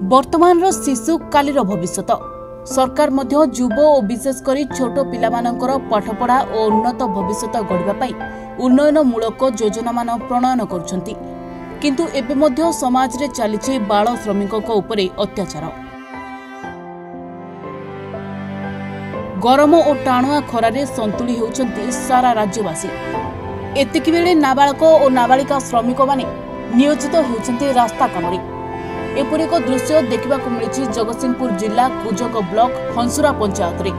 वर्तमान शिशु कालीर भविष्यत सरकार मध्य युव और विशेषकर छोट पिलामानंकर पाठपढ़ा और उन्नत भविष्यत गढ़ाई उन्नयनमूलक योजना मान प्रणयन करुछंती किंतु एबे मध्य समाज रे चलीछि बाल श्रमिकों उपरे अत्याचार। गरम और टाणुआ खरारे संतुली होउछंती सारा राज्यवासी। एतिकी बेले नाबालक और नाबालिका श्रमिक माने नियोजित होउछंती रास्ता कामरे। एपरि एक दृश्य देखा मिली जगतसिंहपुर जिला कुजक ब्लॉक हंसुरा पंचायत रे।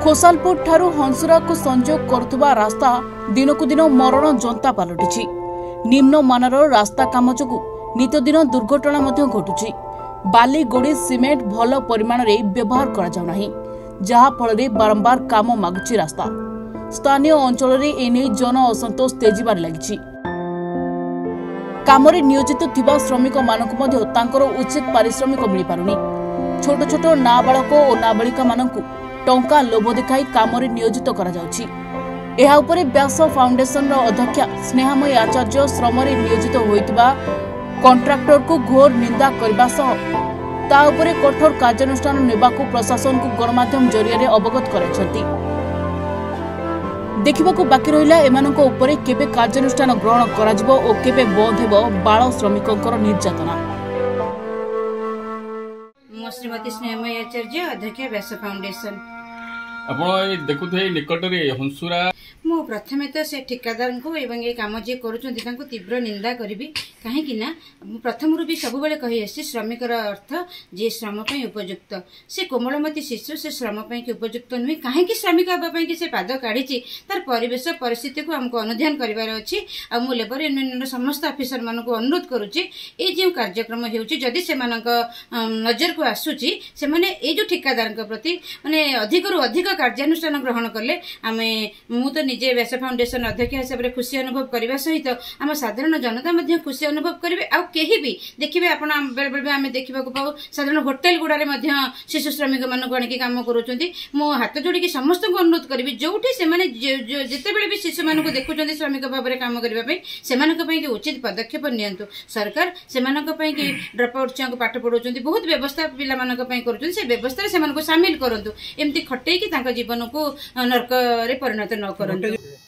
खोसालपुर ठारू हंसुरा को संजोग करुवा रास्ता दिनकु दिन मरण जंता पलटिछि। निम्न मानर रास्ता काम जोगु नित्यदिन दुर्घटना घटुछि। बाली गोड़ी सीमेंट भल परिमाण रे व्यवहार करा जाउ नाही, जहा फल रे बारंबार काम मागुछि रास्ता। स्थानीय अंचल रे एने जन असंतोष तेजिबार लागिछि। कामरे नियोजित थिबा श्रमिक मानक मध्य तांकर उचित पारिश्रमिक मिल पारुनी। छोट छोट नाबालक और नाबालिका मानकु टंका लोभ देखाई कामरे नियोजित करा जाउछि। एहा उपरे व्यास फाउंडेशन रो अध्यक्षा स्नेहामयी आचार्य श्रमरे नियोजित होइतबा कॉन्ट्रैक्टर को घोर निंदा करबा सह ता उपरे कठोर कार्यानुष्ठान नेबाकू प्रशासन को गणमाध्यम जरिया अवगत कराइछंती। देखिबाकू बाकी रहिला एमानक उपरे केबे कार्यानुष्ठान ग्रहण कराजिबो ओ केबे बंद हेबो बाल श्रमिकंकर निर्यातना। मो श्रीमती स्नेहामयी आचार्य अध्यक्ष व्यास फाउंडेशन। आपण देखुथे निकट रे हंसुरा मु प्रथमे तो से ठिकादार को एवं ये काम जे करूछन्ती तांको तीव्र निंदा करिबी। काहे कि ना प्रथम रु भी सब बेले कहि आसी श्रमिकर अर्थ जे श्रम पई उपयुक्त। से कोमलमती शिशु से श्रम पई के उपयुक्त नुहे। काहे कि श्रमिक होबा पई कि से पाद काढिछि तार परिवेश परिस्थिति को हमको अनुध्यान करिवार अछि। आ मु लेबर यूनियन समस्त ऑफिसर मान को अनुरोध करूछि ए जे कार्यक्रम हेउछि जदि से मानक नजर को आसुछि से माने ए जो ठिकादार के प्रति माने अधिक रु अधिक कार्यानुष्ठान ग्रहण करले आमे मु तो निजे व्यास फाउंडेशन अध्यक्ष हिसाब से खुशी अनुभव करने सहित आम साधारण जनता मध्य खुशी अनुभव करेंगे। आउ कहीं भी देखिए आप बेले बेले आम देखा पाऊ साधारण होटेल गुड़ारे शिशु श्रमिक मानक आनिक कम करुँच। मो हाथ जोड़ी समस्त को अनुरोध करी जो जिते भी शिशु मानक देखुं श्रमिक भाव में कम करने से उचित पदक्षेप नियंतु। सरकार से ड्रप आउट छुआ पाठ पढ़ाऊँ बहुत व्यवस्था पाई कर व्यवस्था से सामिल करूँ एमती खटे जीवन को नर्क परिणत न करूँ।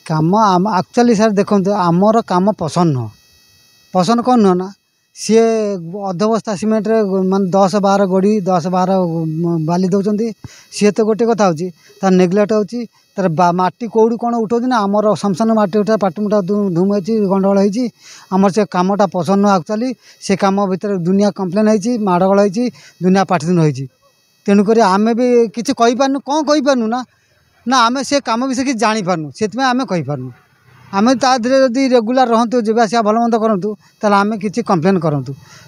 काम एक्चुअली सर देखो आमर काम पसंद नुह पसंद कौन नुह ना सी अधबस्था सीमेंट रे मान 10-12 गोड़ी 10-12 बाली दौरान सी तो गोटे कथा हो नेग्लेक्ट होर माटी कौड़ी कौन उठाऊ ना आमर शमशान माटी उठा पाटमुटा धूम होती गंडगोल होती आमर से कामटा पसंद नुह। एक्चुअली से कम भितर दुनिया कम्प्लेन होती माड़गोल होती दुनिया पाटिदिन होती तेणुक आम भी किसी कहींपार्नु कौन कहींपार्नु ना ना आम से कम विषय कि जापारू से आम कहींपार्नु आम ताधे जदि रेगुलार रहतु जब आसा भल मंद करूँ ताल आम कि कम्प्लेन करूँ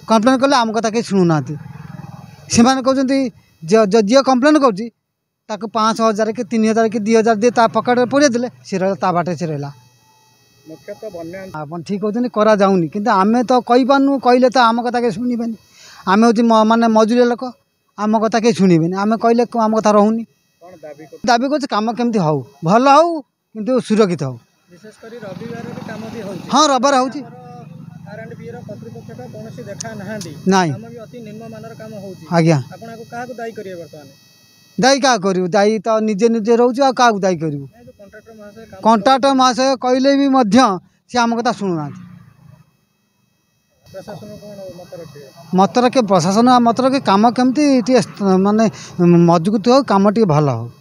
कम्प्लेन कले आम कथा कहीं शुणुना से कहते जी कम्प्लेन कर 5,000 कि 3,000 कि 2,000 दिए पकेट पुरे देले सी रहा बाटे से रहा आप ठीक कहते करा जाऊनी किंतु आम तो कहींपार्नु कहले तो आम कथा कहीं शुणवे आम हूँ माने मजुरिया लोक आम कथा कहीं शुणवे आम कहले आम कथा रोनी दाबी कर कम केमती हो भल हो कि सुरक्षित हो। हाँ रविवार हो आज्ञा दायी क्या करूँ दायी तो निजे निजे रोच क्या दायी करूँ कंट्राक्टर महाशय कहले भी सी आम कथा शुणुना मत रखे प्रशासन मत रखे कम केमती माने मजबूत हो कम टे भल हो।